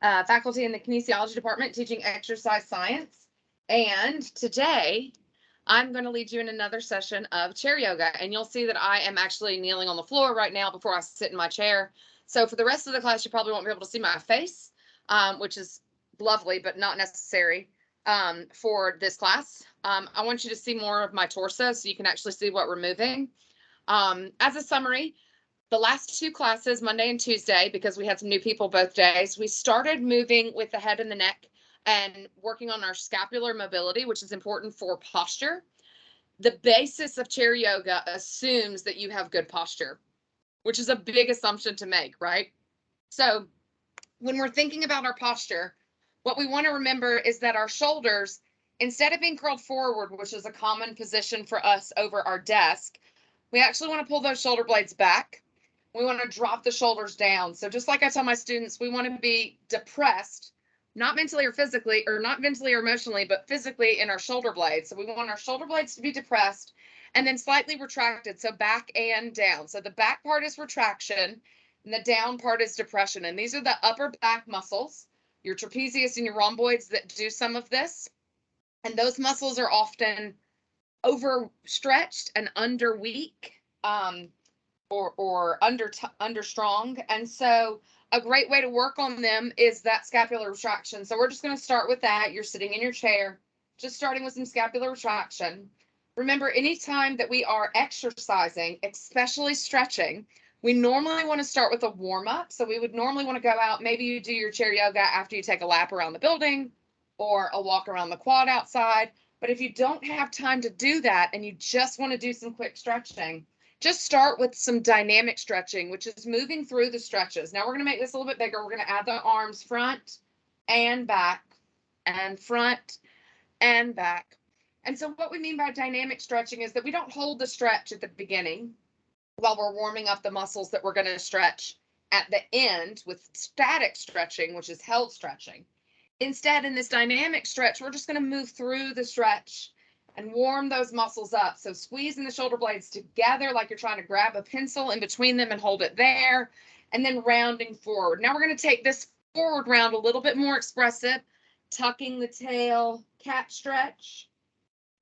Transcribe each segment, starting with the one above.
faculty in the kinesiology department teaching exercise science. And today I'm going to lead you in another session of chair yoga. And you'll see that I am actually kneeling on the floor right now before I sit in my chair. So for the rest of the class, you probably won't be able to see my face, which is lovely, but not necessary for this class. I want you to see more of my torso so you can actually see what we're moving. As a summary, the last two classes, Monday and Tuesday, because we had some new people both days, we started moving with the head and the neck and working on our scapular mobility, which is important for posture. The basis of chair yoga assumes that you have good posture, which is a big assumption to make, right? So when we're thinking about our posture, what we want to remember is that our shoulders, instead of being curled forward, which is a common position for us over our desk, we actually want to pull those shoulder blades back. We want to drop the shoulders down. So just like I tell my students, we want to be depressed, not mentally or physically, or not mentally or emotionally, but physically in our shoulder blades. So we want our shoulder blades to be depressed and then slightly retracted. So back and down. So the back part is retraction and the down part is depression. And these are the upper back muscles, your trapezius and your rhomboids, that do some of this. And those muscles are often overstretched and under weak. Or under strong. And so a great way to work on them is that scapular retraction. So we're just going to start with that. You're sitting in your chair, just starting with some scapular retraction. Remember, anytime that we are exercising, especially stretching, we normally want to start with a warm-up. So we would normally want to go out. Maybe you do your chair yoga after you take a lap around the building or a walk around the quad outside. But if you don't have time to do that and you just want to do some quick stretching, just start with some dynamic stretching, which is moving through the stretches. Now we're going to make this a little bit bigger. We're going to add the arms front and back and front and back. And so what we mean by dynamic stretching is that we don't hold the stretch at the beginning while we're warming up the muscles that we're going to stretch at the end with static stretching, which is held stretching. Instead, in this dynamic stretch, we're just going to move through the stretch and warm those muscles up. So squeezing the shoulder blades together like you're trying to grab a pencil in between them and hold it there, and then rounding forward. Now we're going to take this forward round a little bit more expressive, tucking the tail, cat stretch.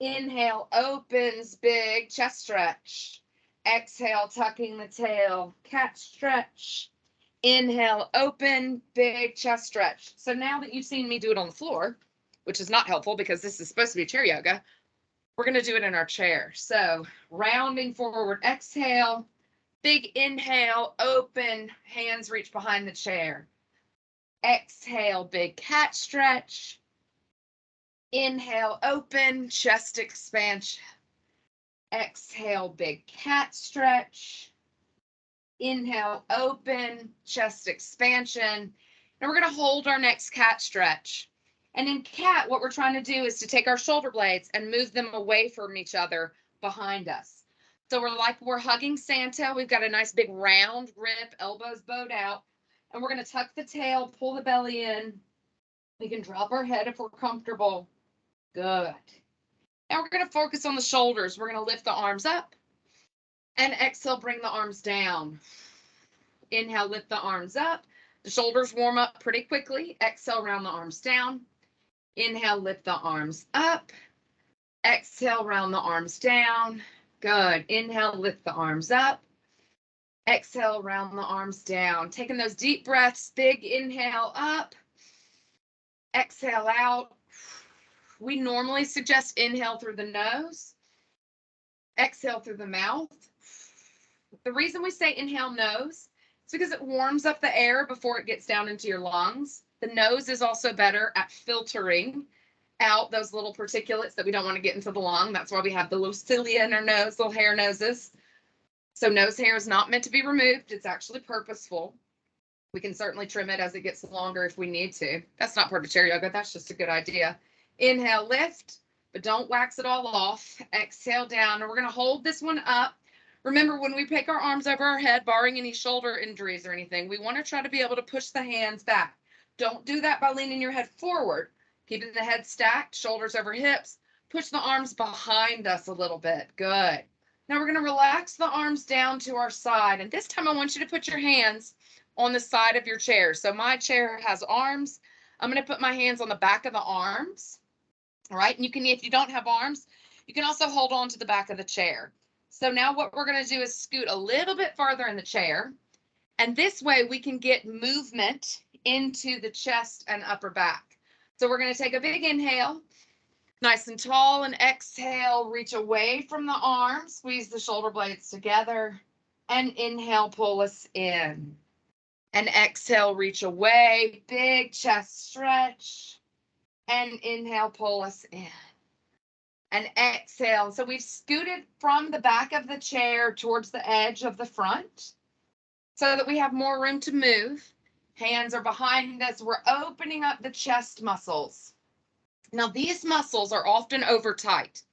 Inhale, opens, big chest stretch. Exhale, tucking the tail, cat stretch. Inhale, open, big chest stretch. So now that you've seen me do it on the floor, which is not helpful because this is supposed to be chair yoga, we're going to do it in our chair. So rounding forward, exhale, big inhale, open, hands reach behind the chair. Exhale, big cat stretch. Inhale, open, chest expansion. Exhale, big cat stretch. Inhale, open, chest expansion. And we're going to hold our next cat stretch. And in cat, what we're trying to do is to take our shoulder blades and move them away from each other behind us. So we're hugging Santa. We've got a nice big round rib, elbows bowed out. And we're going to tuck the tail, pull the belly in. We can drop our head if we're comfortable. Good. Now we're going to focus on the shoulders. We're going to lift the arms up. And exhale, bring the arms down. Inhale, lift the arms up. The shoulders warm up pretty quickly. Exhale, round the arms down. Inhale, lift the arms up. Exhale, round the arms down. Good. Inhale, lift the arms up. Exhale, round the arms down. Taking those deep breaths, big inhale up. Exhale out. We normally suggest inhale through the nose. Exhale through the mouth. The reason we say inhale nose is because it warms up the air before it gets down into your lungs. The nose is also better at filtering out those little particulates that we don't want to get into the lung. That's why we have the little cilia in our nose, little hair noses. So nose hair is not meant to be removed. It's actually purposeful. We can certainly trim it as it gets longer if we need to. That's not part of chair yoga. That's just a good idea. Inhale, lift, but don't wax it all off. Exhale down, and we're going to hold this one up. Remember, when we take our arms over our head, barring any shoulder injuries or anything, we want to try to be able to push the hands back. Don't do that by leaning your head forward. Keeping the head stacked, shoulders over hips. Push the arms behind us a little bit. Good. Now we're going to relax the arms down to our side. And this time I want you to put your hands on the side of your chair. So my chair has arms. I'm going to put my hands on the back of the arms. All right. And you can, if you don't have arms, you can also hold on to the back of the chair. So now what we're going to do is scoot a little bit farther in the chair. And this way we can get movement into the chest and upper back. So we're going to take a big inhale, nice and tall, and exhale, reach away from the arms, squeeze the shoulder blades together, and inhale, pull us in. And exhale, reach away, big chest stretch, and inhale, pull us in. And exhale. So we've scooted from the back of the chair towards the edge of the front so that we have more room to move. Hands are behind us. We're opening up the chest muscles. Now, these muscles are often over tight.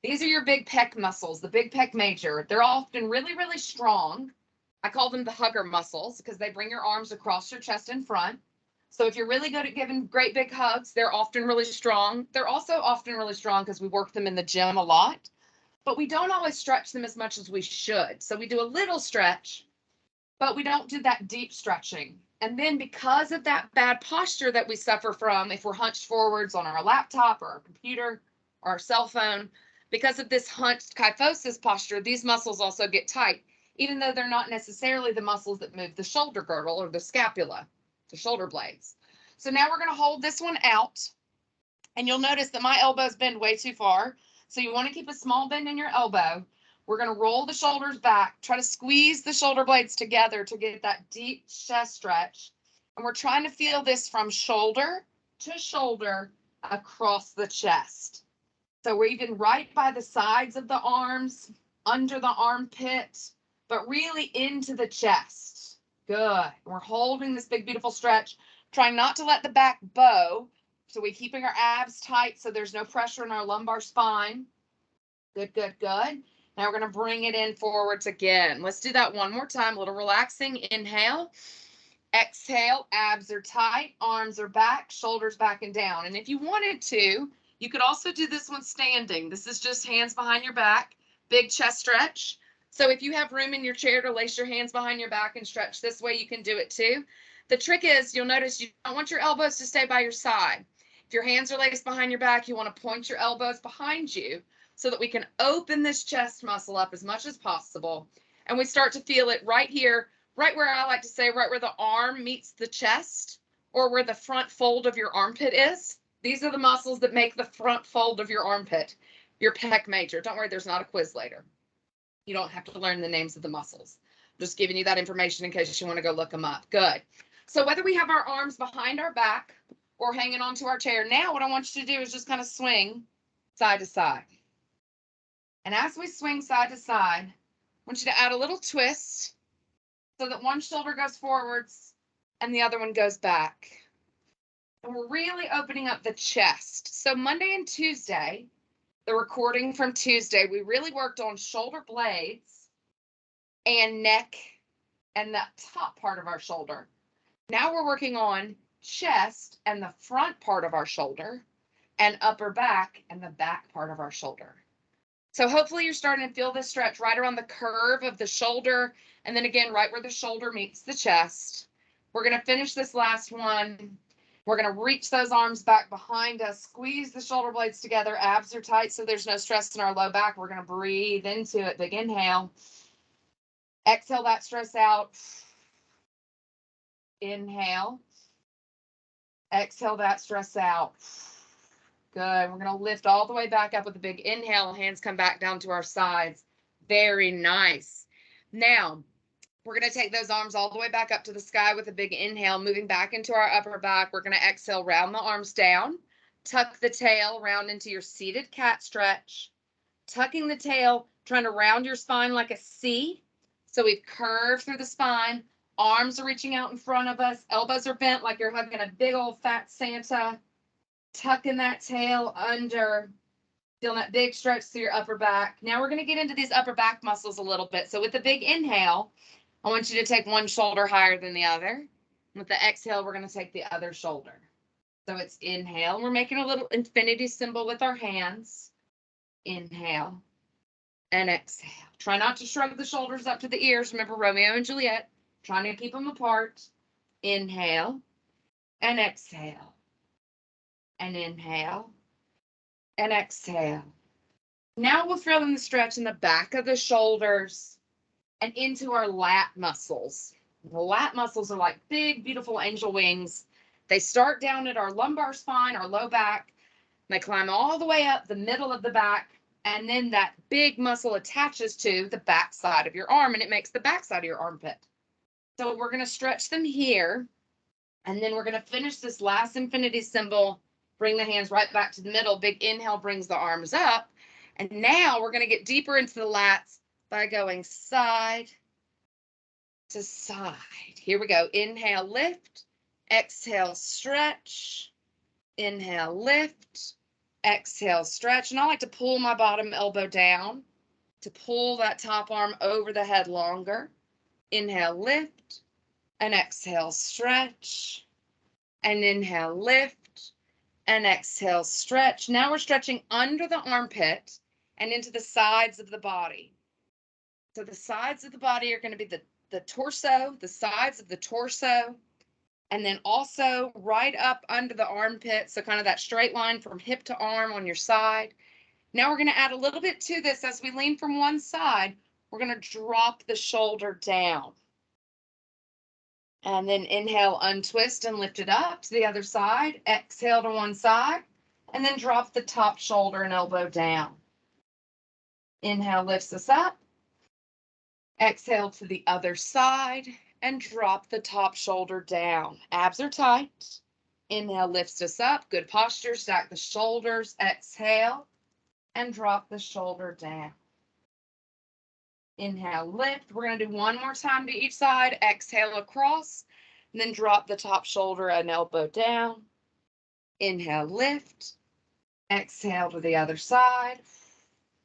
These are your big pec muscles, the big pec major. They're often really, really strong. I call them the hugger muscles because they bring your arms across your chest and front. So if you're really good at giving great big hugs, they're often really strong. They're also often really strong because we work them in the gym a lot, but we don't always stretch them as much as we should. So we do a little stretch, but we don't do that deep stretching. And then because of that bad posture that we suffer from, if we're hunched forwards on our laptop or our computer or our cell phone, because of this hunched kyphosis posture, these muscles also get tight, even though they're not necessarily the muscles that move the shoulder girdle or the scapula, the shoulder blades. So now we're going to hold this one out, and you'll notice that my elbows bend way too far. So you want to keep a small bend in your elbow. We're going to roll the shoulders back, try to squeeze the shoulder blades together to get that deep chest stretch. And we're trying to feel this from shoulder to shoulder across the chest. So we're even right by the sides of the arms, under the armpit, but really into the chest. Good. We're holding this big, beautiful stretch, trying not to let the back bow. So we're keeping our abs tight so there's no pressure in our lumbar spine. Good, good, good. Now we're going to bring it in forwards again. Let's do that one more time. A little relaxing. Inhale. Exhale. Abs are tight. Arms are back. Shoulders back and down. And if you wanted to, you could also do this one standing. This is just hands behind your back. Big chest stretch. So if you have room in your chair to lace your hands behind your back and stretch this way, you can do it too. The trick is you'll notice you don't want your elbows to stay by your side. If your hands are laced behind your back, you want to point your elbows behind you so that we can open this chest muscle up as much as possible. And we start to feel it right here, right where I like to say, right where the arm meets the chest or where the front fold of your armpit is. These are the muscles that make the front fold of your armpit, your pec major. Don't worry, there's not a quiz later. You don't have to learn the names of the muscles. I'm just giving you that information in case you want to go look them up. Good. So whether we have our arms behind our back or hanging onto our chair, now what I want you to do is just kind of swing side to side. And as we swing side to side, I want you to add a little twist so that one shoulder goes forwards and the other one goes back. And we're really opening up the chest. So Monday and Tuesday, the recording from Tuesday, we really worked on shoulder blades and neck and that top part of our shoulder. Now we're working on chest and the front part of our shoulder and upper back and the back part of our shoulder. So hopefully you're starting to feel this stretch right around the curve of the shoulder, and then again, right where the shoulder meets the chest. We're going to finish this last one. We're going to reach those arms back behind us, squeeze the shoulder blades together. Abs are tight, so there's no stress in our low back. We're going to breathe into it. Big inhale. Exhale that stress out. Inhale. Exhale that stress out. Good. We're going to lift all the way back up with a big inhale. Hands come back down to our sides. Very nice. Now, we're going to take those arms all the way back up to the sky with a big inhale, moving back into our upper back. We're going to exhale, round the arms down. Tuck the tail, round into your seated cat stretch. Tucking the tail, trying to round your spine like a C. So we've curved through the spine. Arms are reaching out in front of us. Elbows are bent like you're hugging a big old fat Santa. Tucking that tail under, feeling that big stretch through your upper back. Now we're going to get into these upper back muscles a little bit. So with the big inhale, I want you to take one shoulder higher than the other. With the exhale, we're going to take the other shoulder. So it's inhale. We're making a little infinity symbol with our hands. Inhale and exhale. Try not to shrug the shoulders up to the ears. Remember Romeo and Juliet. trying to keep them apart. Inhale and exhale. And inhale and exhale. Now we'll throw in the stretch in the back of the shoulders and into our lat muscles. The lat muscles are like big, beautiful angel wings. They start down at our lumbar spine, our low back. They climb all the way up the middle of the back, and then that big muscle attaches to the back side of your arm, and it makes the back side of your armpit. So we're going to stretch them here, and then we're going to finish this last infinity symbol. Bring the hands right back to the middle. Big inhale brings the arms up. And now we're going to get deeper into the lats by going side to side. Here we go. Inhale, lift. Exhale, stretch. Inhale, lift. Exhale, stretch. And I like to pull my bottom elbow down to pull that top arm over the head longer. Inhale, lift. And exhale, stretch. And inhale, lift. And exhale, stretch. Now we're stretching under the armpit and into the sides of the body. So the sides of the body are going to be the torso, the sides of the torso, and then also right up under the armpit. So kind of that straight line from hip to arm on your side. Now we're going to add a little bit to this as we lean from one side. We're going to drop the shoulder down. And then inhale, untwist and lift it up to the other side. Exhale to one side, and then drop the top shoulder and elbow down. Inhale lifts us up. Exhale to the other side and drop the top shoulder down. Abs are tight. Inhale lifts us up. Good posture. Stack the shoulders. Exhale and drop the shoulder down. Inhale, lift. We're going to do one more time to each side. Exhale across, and then drop the top shoulder and elbow down. Inhale, lift. Exhale to the other side.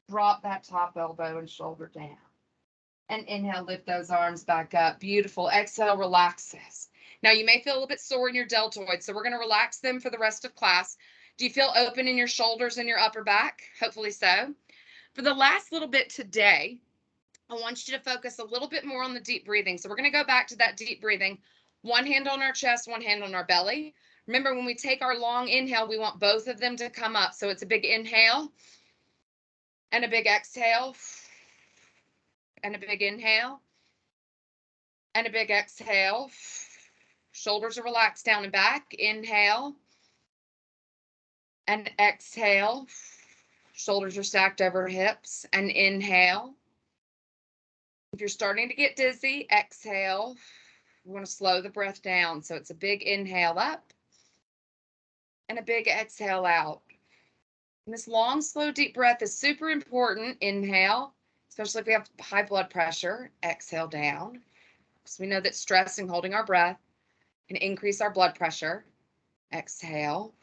Drop that top elbow and shoulder down. And inhale, lift those arms back up. Beautiful. Exhale, relaxes. Now you may feel a little bit sore in your deltoids, so we're going to relax them for the rest of class. Do you feel open in your shoulders and your upper back? Hopefully so. For the last little bit today, I want you to focus a little bit more on the deep breathing. So we're going to go back to that deep breathing. One hand on our chest, one hand on our belly. Remember, when we take our long inhale, we want both of them to come up. So it's a big inhale and a big exhale and a big inhale and a big exhale. Shoulders are relaxed down and back. Inhale and exhale. Shoulders are stacked over hips and inhale. If you're starting to get dizzy, exhale. We want to slow the breath down. So it's a big inhale up and a big exhale out. And this long, slow, deep breath is super important. Inhale, especially if we have high blood pressure. Exhale down. Because we know that stress and holding our breath can increase our blood pressure. Exhale.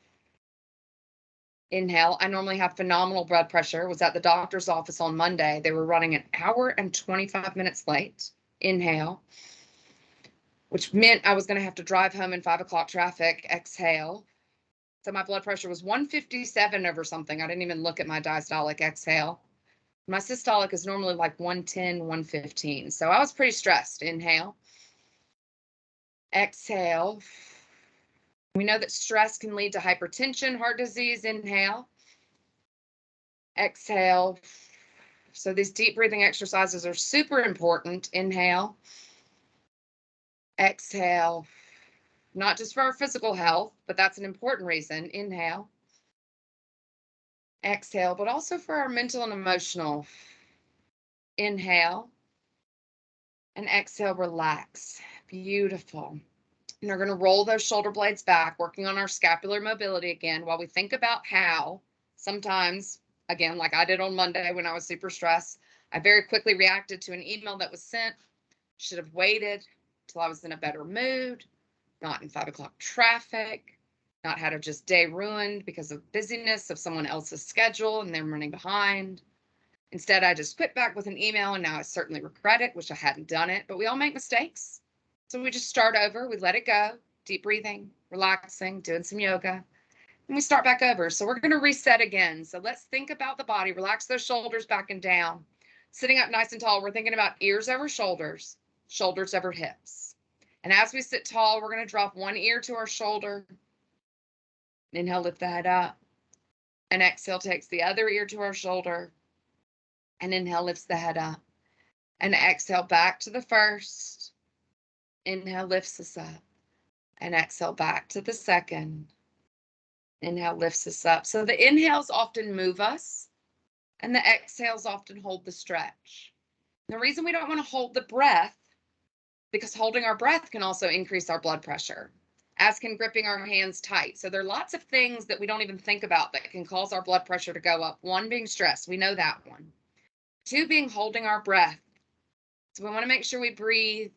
Inhale. I normally have phenomenal blood pressure. Was at the doctor's office on Monday. They were running an hour and 25 minutes late. Inhale. Which meant I was going to have to drive home in 5 o'clock traffic. Exhale. So my blood pressure was 157 over something. I didn't even look at my diastolic. Exhale. My systolic is normally like 110, 115. So I was pretty stressed. Inhale. Exhale. We know that stress can lead to hypertension, heart disease. Inhale. Exhale. So these deep breathing exercises are super important. Inhale. Exhale. Not just for our physical health, but that's an important reason. Inhale. Exhale, but also for our mental and emotional. Inhale. And exhale, relax. Beautiful. And we're going to roll those shoulder blades back, working on our scapular mobility again while we think about how sometimes, again, like I did on Monday when I was super stressed, I very quickly reacted to an email that was sent. Should have waited till I was in a better mood, not in 5 o'clock traffic, not had a just day ruined because of busyness of someone else's schedule and they're running behind. Instead, I just quit back with an email, and now I certainly regret it. Wish I hadn't done it, but we all make mistakes. So we just start over. We let it go. Deep breathing, relaxing, doing some yoga, and we start back over. So we're going to reset again. So let's think about the body. Relax those shoulders back and down. Sitting up nice and tall, we're thinking about ears over shoulders. shoulders over hips. And as we sit tall, we're going to drop one ear to our shoulder. Inhale, lift the head up. And exhale, takes the other ear to our shoulder. And inhale, lifts the head up. And exhale, back to the first. Inhale, lifts us up. And exhale, back to the second. Inhale, lifts us up. So the inhales often move us, and the exhales often hold the stretch. The reason we don't want to hold the breath, because holding our breath can also increase our blood pressure, as can gripping our hands tight. So there are lots of things that we don't even think about that can cause our blood pressure to go up. One being stress, we know that one. Two being holding our breath. So we want to make sure we breathe,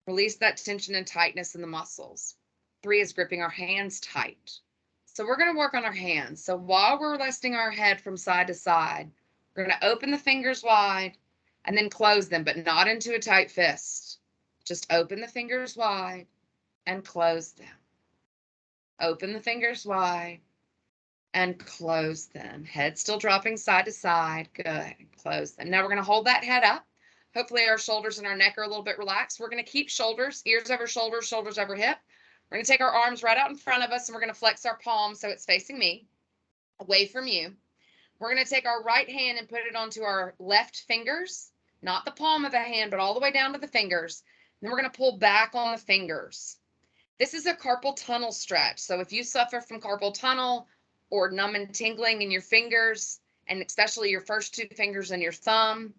release that tension and tightness in the muscles. Three is gripping our hands tight. So we're going to work on our hands. So while we're resting our head from side to side, we're going to open the fingers wide and then close them, but not into a tight fist. Just open the fingers wide and close them. Open the fingers wide and close them. Head still dropping side to side. Good. Close them. Now we're going to hold that head up. Hopefully our shoulders and our neck are a little bit relaxed. We're going to keep shoulders, ears over shoulders, shoulders over hip. We're going to take our arms right out in front of us, and we're going to flex our palms so it's facing me, away from you. We're going to take our right hand and put it onto our left fingers, not the palm of the hand, but all the way down to the fingers. And then we're going to pull back on the fingers. This is a carpal tunnel stretch. So if you suffer from carpal tunnel or numb and tingling in your fingers, and especially your first two fingers and your thumb,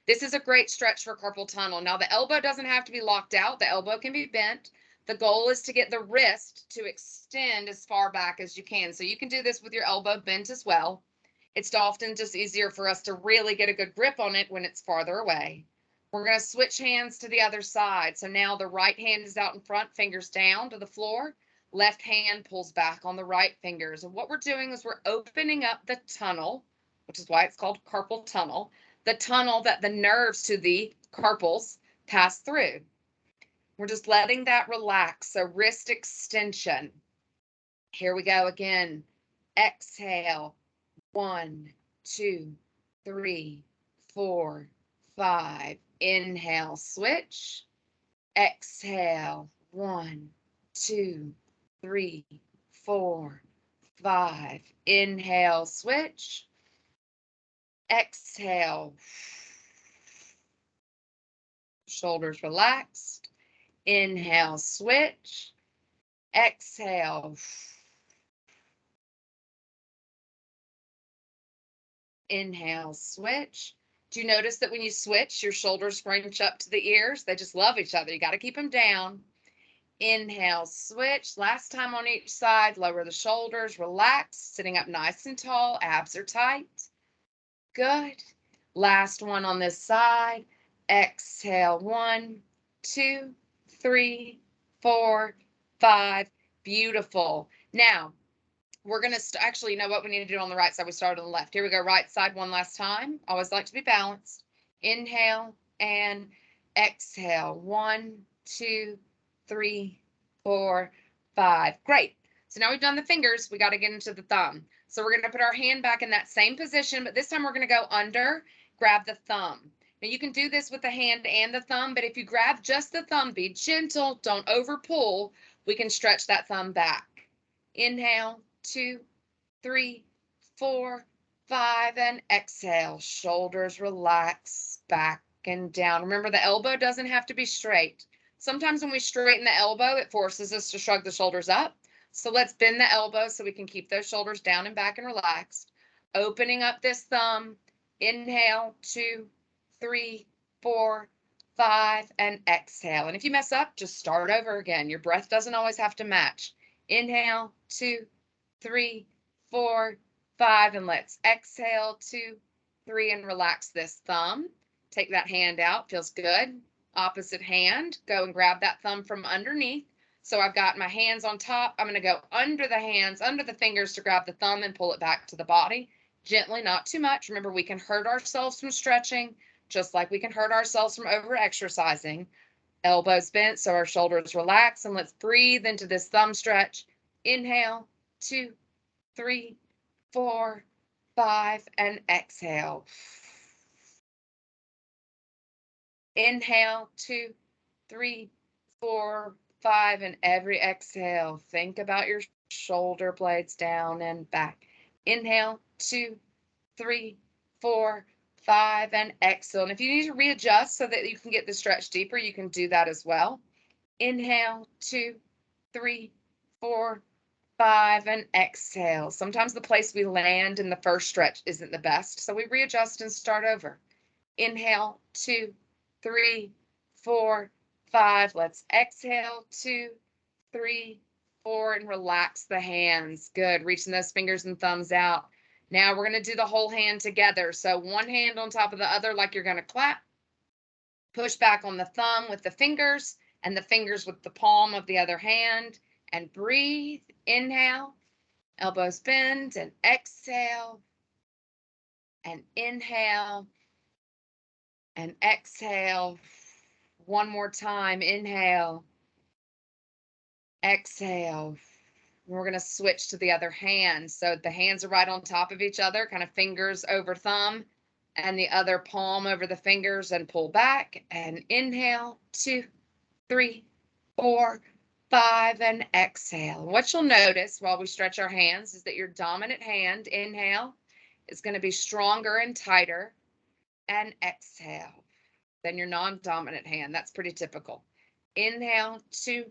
this is a great stretch for carpal tunnel. Now, the elbow doesn't have to be locked out. The elbow can be bent. The goal is to get the wrist to extend as far back as you can. So you can do this with your elbow bent as well. It's often just easier for us to really get a good grip on it when it's farther away. We're going to switch hands to the other side. So now the right hand is out in front, fingers down to the floor. Left hand pulls back on the right fingers. And what we're doing is we're opening up the tunnel, which is why it's called carpal tunnel, the tunnel that the nerves to the carpals pass through. We're just letting that relax. So wrist extension. Here we go again. Exhale. 1, 2, 3, 4, 5. Inhale, switch. Exhale. 1, 2, 3, 4, 5. Inhale, switch. Exhale. Shoulders relaxed. Inhale, switch. Exhale. Inhale, switch. Do you notice that when you switch, your shoulders scrunch up to the ears? They just love each other. You got to keep them down. Inhale, switch. Last time on each side, lower the shoulders, relax, sitting up nice and tall. Abs are tight. Good. Last one on this side. Exhale, 1, 2, 3, 4, 5. Beautiful. Now, we're going to actually, you know what we need to do on the right side? We started on the left. Here we go. Right side one last time. Always like to be balanced. Inhale and exhale. 1, 2, 3, 4, 5. Great. So now we've done the fingers. We got to get into the thumb. So we're going to put our hand back in that same position, but this time we're going to go under, grab the thumb. Now you can do this with the hand and the thumb, but if you grab just the thumb, be gentle, don't over pull. We can stretch that thumb back. Inhale, 2, 3, 4, 5, and exhale. Shoulders relax, back and down. Remember, the elbow doesn't have to be straight. Sometimes when we straighten the elbow, it forces us to shrug the shoulders up. So let's bend the elbow so we can keep those shoulders down and back and relaxed. Opening up this thumb. Inhale, 2, 3, 4, 5, and exhale. And if you mess up, just start over again. Your breath doesn't always have to match. Inhale, 2, 3, 4, 5, and let's exhale, 2, 3, and relax this thumb. Take that hand out, feels good. Opposite hand, go and grab that thumb from underneath. So I've got my hands on top. I'm going to go under the hands, under the fingers to grab the thumb and pull it back to the body. Gently, not too much. Remember, we can hurt ourselves from stretching, just like we can hurt ourselves from over-exercising. Elbows bent so our shoulders relax, and let's breathe into this thumb stretch. Inhale, 2, 3, 4, 5, and exhale. Inhale, 2, 3, 4, 5, and every exhale, think about your shoulder blades down and back. Inhale, 2, 3, 4, 5, and exhale. And if you need to readjust so that you can get the stretch deeper, you can do that as well. Inhale, 2, 3, 4, 5, and exhale. Sometimes the place we land in the first stretch isn't the best, so we readjust and start over. Inhale, 2, 3, 4, 5. Let's exhale, 2, 3, 4, and relax the hands. Good, reaching those fingers and thumbs out. Now we're going to do the whole hand together. So one hand on top of the other like you're going to clap. Push back on the thumb with the fingers and the fingers with the palm of the other hand, and breathe. Inhale, elbows bend, and exhale, and inhale, and exhale. One more time. Inhale, exhale. We're going to switch to the other hand. So the hands are right on top of each other, kind of fingers over thumb, and the other palm over the fingers, and pull back and inhale, 2, 3, 4, 5, and exhale. What you'll notice while we stretch our hands is that your dominant hand, inhale, is going to be stronger and tighter, and exhale, than your non-dominant hand. That's pretty typical. Inhale, 2,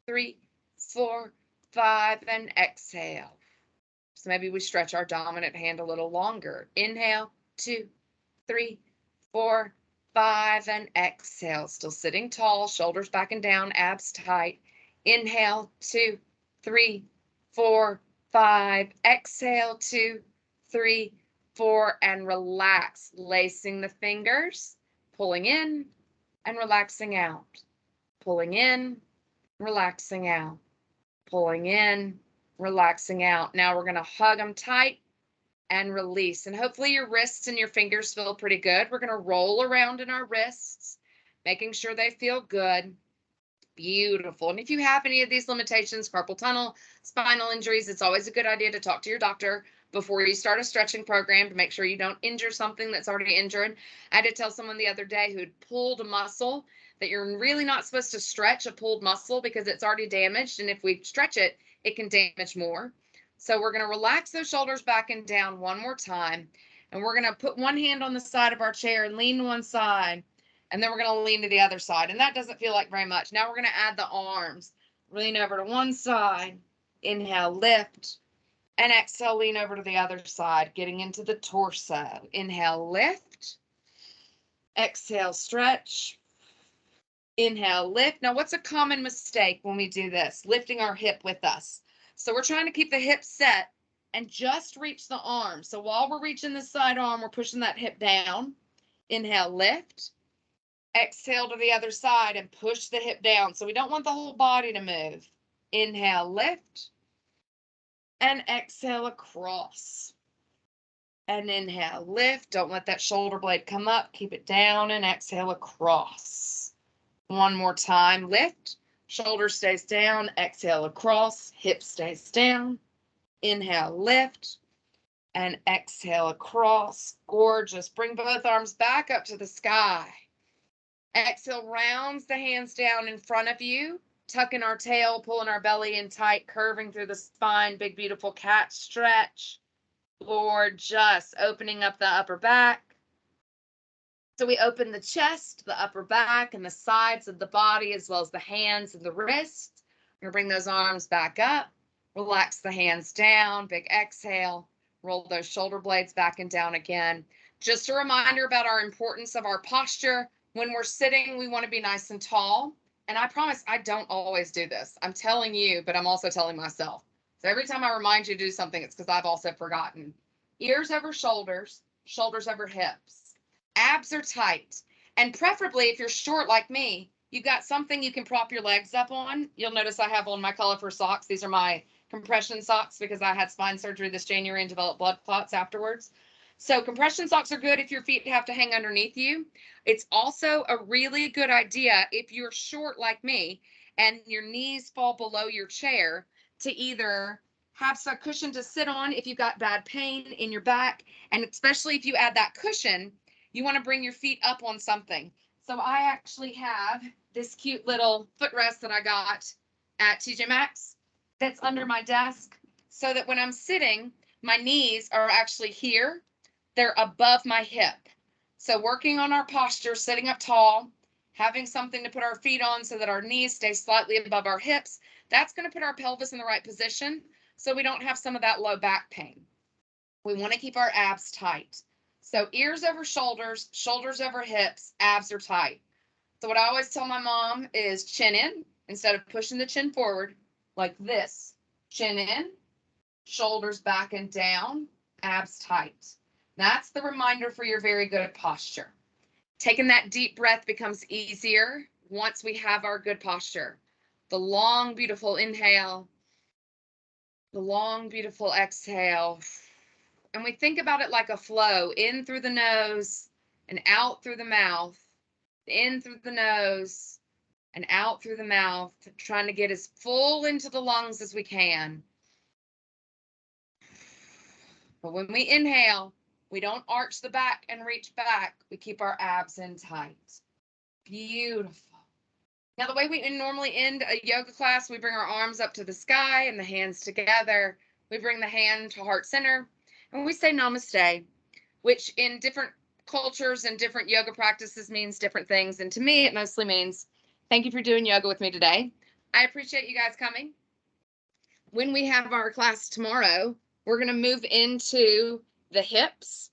3, 4, 5, and exhale. So maybe we stretch our dominant hand a little longer. Inhale, 2, 3, 4, 5, and exhale. Still sitting tall, shoulders back and down, abs tight. Inhale, 2, 3, 4, 5. Exhale, 2, 3, 4, and relax, lacing the fingers, pulling in and relaxing out, pulling in, relaxing out, pulling in, relaxing out. Now we're going to hug them tight and release. And hopefully your wrists and your fingers feel pretty good. We're going to roll around in our wrists, making sure they feel good. Beautiful. And if you have any of these limitations, carpal tunnel, spinal injuries, it's always a good idea to talk to your doctor before you start a stretching program to make sure you don't injure something that's already injured. I had to tell someone the other day who'd pulled a muscle that you're really not supposed to stretch a pulled muscle because it's already damaged. And if we stretch it, it can damage more. So we're going to relax those shoulders back and down one more time. And we're going to put one hand on the side of our chair and lean to one side. And then we're going to lean to the other side. And that doesn't feel like very much. Now we're going to add the arms. Lean over to one side. Inhale, lift. And exhale, lean over to the other side, getting into the torso. Inhale, lift. Exhale, stretch. Inhale, lift. Now, what's a common mistake when we do this? Lifting our hip with us. So we're trying to keep the hip set and just reach the arm. So while we're reaching the side arm, we're pushing that hip down. Inhale, lift. Exhale to the other side and push the hip down. So we don't want the whole body to move. Inhale, lift. And exhale across. And inhale, lift. Don't let that shoulder blade come up. Keep it down and exhale across. One more time, lift. Shoulder stays down. Exhale across. Hip stays down. Inhale, lift. And exhale across. Gorgeous. Bring both arms back up to the sky. Exhale, rounds the hands down in front of you. Tucking our tail, pulling our belly in tight, curving through the spine. Big, beautiful cat stretch. Gorgeous. Opening up the upper back. So we open the chest, the upper back, and the sides of the body, as well as the hands and the wrists. We're going to bring those arms back up. Relax the hands down. Big exhale. Roll those shoulder blades back and down again. Just a reminder about our importance of our posture. When we're sitting, we want to be nice and tall. And I promise I don't always do this. I'm telling you, but I'm also telling myself. So every time I remind you to do something, it's because I've also forgotten. Ears over shoulders, shoulders over hips. Abs are tight. And preferably, if you're short like me, you've got something you can prop your legs up on. You'll notice I have on my colorful socks. These are my compression socks because I had spine surgery this January and developed blood clots afterwards. So compression socks are good if your feet have to hang underneath you. It's also a really good idea if you're short like me and your knees fall below your chair to either have some cushion to sit on if you've got bad pain in your back. And especially if you add that cushion, you want to bring your feet up on something. So I actually have this cute little footrest that I got at TJ Maxx that's under my desk so that when I'm sitting, my knees are actually here. They're above my hip. So working on our posture, sitting up tall, having something to put our feet on so that our knees stay slightly above our hips, that's going to put our pelvis in the right position so we don't have some of that low back pain. We want to keep our abs tight. So ears over shoulders, shoulders over hips, abs are tight. So what I always tell my mom is chin in instead of pushing the chin forward like this. Chin in, shoulders back and down, abs tight. That's the reminder for your very good posture. Taking that deep breath becomes easier once we have our good posture. The long, beautiful inhale, the long, beautiful exhale. And we think about it like a flow, in through the nose and out through the mouth, in through the nose and out through the mouth, trying to get as full into the lungs as we can. But when we inhale, we don't arch the back and reach back. We keep our abs in tight. Beautiful. Now, the way we normally end a yoga class, we bring our arms up to the sky and the hands together. We bring the hand to heart center and we say namaste, which in different cultures and different yoga practices means different things. And to me, it mostly means thank you for doing yoga with me today. I appreciate you guys coming. When we have our class tomorrow, we're going to move into the hips,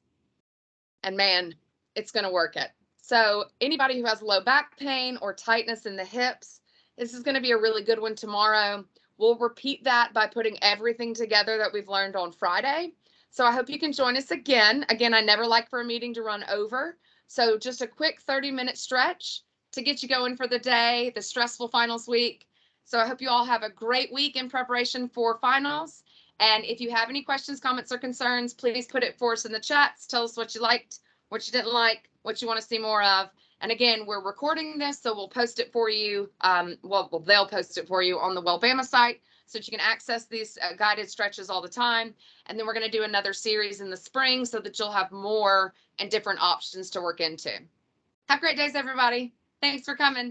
and man, it's going to work it. So anybody who has low back pain or tightness in the hips, this is going to be a really good one tomorrow. We'll repeat that by putting everything together that we've learned on Friday. So I hope you can join us again. Again, I never like for a meeting to run over. So just a quick 30-minute stretch to get you going for the day, the stressful finals week. So I hope you all have a great week in preparation for finals. And if you have any questions, comments, or concerns, please put it for us in the chats. Tell us what you liked, what you didn't like, what you want to see more of. And again, we're recording this, so we'll post it for you. They'll post it for you on the Wellbama site so that you can access these guided stretches all the time. And then we're going to do another series in the spring so that you'll have more and different options to work into. Have great days, everybody. Thanks for coming.